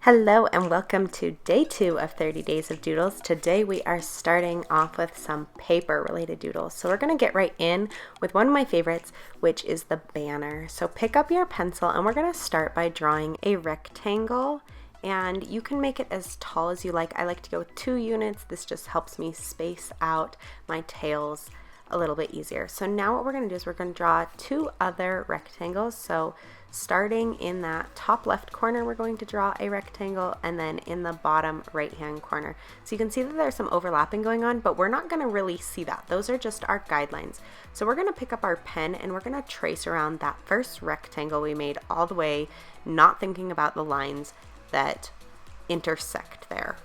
Hello and welcome to day 2 of 30 Days of Doodles. Today we are starting off with some paper related doodles. So we're going to get right in with one of my favorites, which is the banner. So pick up your pencil and we're going to start by drawing a rectangle, and you can make it as tall as you like. I like to go with 2 units. This just helps me space out my tails a little bit easier. So now what we're going to do is we're going to draw 2 other rectangles. So starting in that top left corner, we're going to draw a rectangle, and then in the bottom right hand corner. So you can see that there's some overlapping going on, but we're not going to really see that. Those are just our guidelines. So we're going to pick up our pen and we're going to trace around that first rectangle we made all the way, not thinking about the lines that intersect there.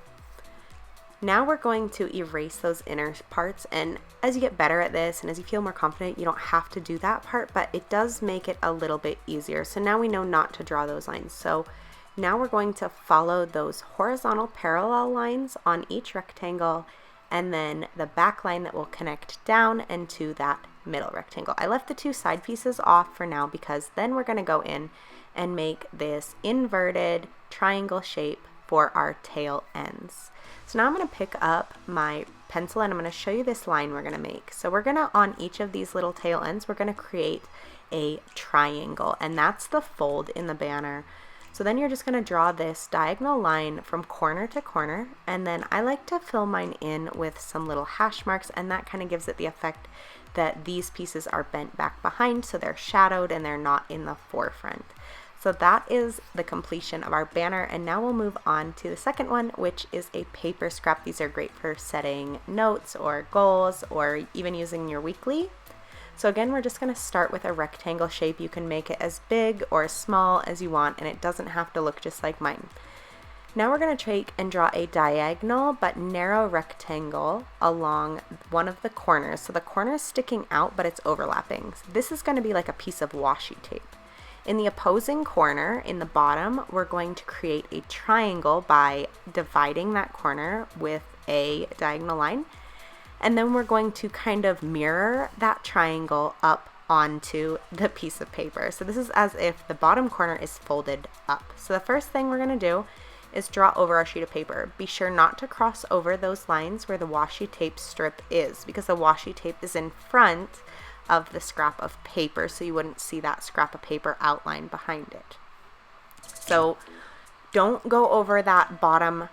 Now we're going to erase those inner parts, and as you get better at this and as you feel more confident, you don't have to do that part, but it does make it a little bit easier. So now we know not to draw those lines. So now we're going to follow those horizontal parallel lines on each rectangle, and then the back line that will connect down into that middle rectangle. I left the 2 side pieces off for now because then we're going to go in and make this inverted triangle shape for our tail ends. So now I'm going to pick up my pencil and I'm going to show you this line we're going to make. So we're going to, on each of these little tail ends, we're going to create a triangle, and that's the fold in the banner. So then you're just going to draw this diagonal line from corner to corner, and then I like to fill mine in with some little hash marks, and that kind of gives it the effect that these pieces are bent back behind, so they're shadowed and they're not in the forefront. So that is the completion of our banner, and now we'll move on to the second one, which is a paper scrap. These are great for setting notes or goals or even using your weekly. So again, we're just going to start with a rectangle shape. You can make it as big or as small as you want, and it doesn't have to look just like mine. Now we're going to take and draw a diagonal but narrow rectangle along one of the corners. So the corner is sticking out, but it's overlapping. So this is going to be like a piece of washi tape. In the opposing corner, in the bottom, we're going to create a triangle by dividing that corner with a diagonal line. And then we're going to kind of mirror that triangle up onto the piece of paper. So this is as if the bottom corner is folded up. So the first thing we're going to do is draw over our sheet of paper. Be sure not to cross over those lines where the washi tape strip is, because the washi tape is in front of the scrap of paper, so you wouldn't see that scrap of paper outline behind it. So don't go over that bottom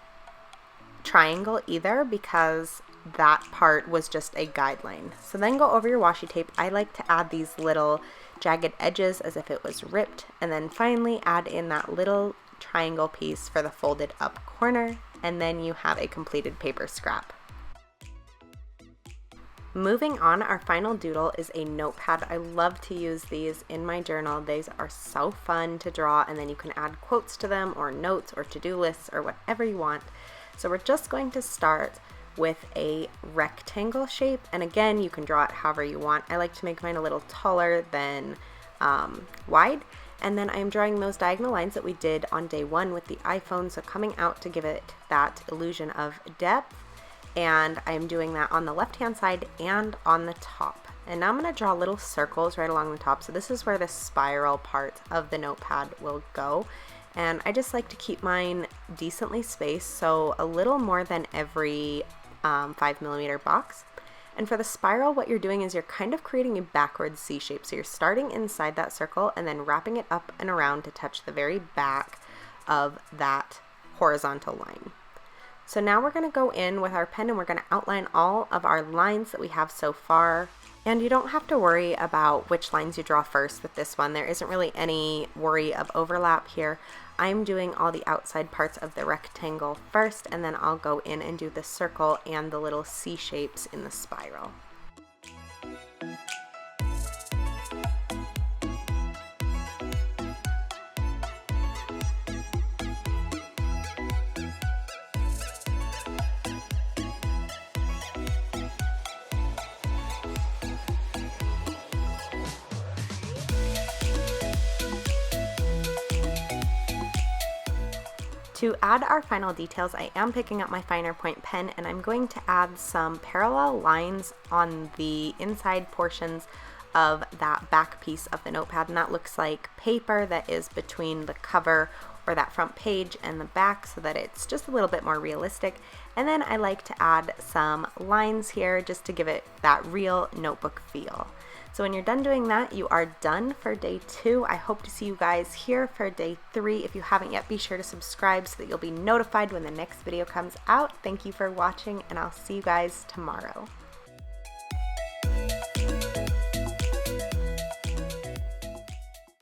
triangle either, because that part was just a guideline. So then go over your washi tape. I like to add these little jagged edges as if it was ripped, and then finally add in that little triangle piece for the folded up corner, and then you have a completed paper scrap. Moving on, our final doodle is a notepad. I love to use these in my journal. These are so fun to draw, and then you can add quotes to them or notes or to-do lists or whatever you want. So we're just going to start with a rectangle shape, and again, you can draw it however you want. I like to make mine a little taller than wide, and then I'm drawing those diagonal lines that we did on day 1 with the iPhone, so coming out to give it that illusion of depth. And I'm doing that on the left hand side and on the top. And now I'm going to draw little circles right along the top. So this is where the spiral part of the notepad will go. And I just like to keep mine decently spaced, so a little more than every 5mm box. And for the spiral, what you're doing is you're kind of creating a backwards C shape. So you're starting inside that circle and then wrapping it up and around to touch the very back of that horizontal line. So now we're going to go in with our pen and we're going to outline all of our lines that we have so far. And you don't have to worry about which lines you draw first with this one. There isn't really any worry of overlap here. I'm doing all the outside parts of the rectangle first, and then I'll go in and do the circle and the little C shapes in the spiral. To add our final details, I am picking up my finer point pen and I'm going to add some parallel lines on the inside portions of that back piece of the notepad, and that looks like paper that is between the cover or that front page and the back so that it's just a little bit more realistic. And then I like to add some lines here just to give it that real notebook feel. So when you're done doing that, you are done for day 2. I hope to see you guys here for day 3. If you haven't yet, be sure to subscribe so that you'll be notified when the next video comes out. Thank you for watching, and I'll see you guys tomorrow.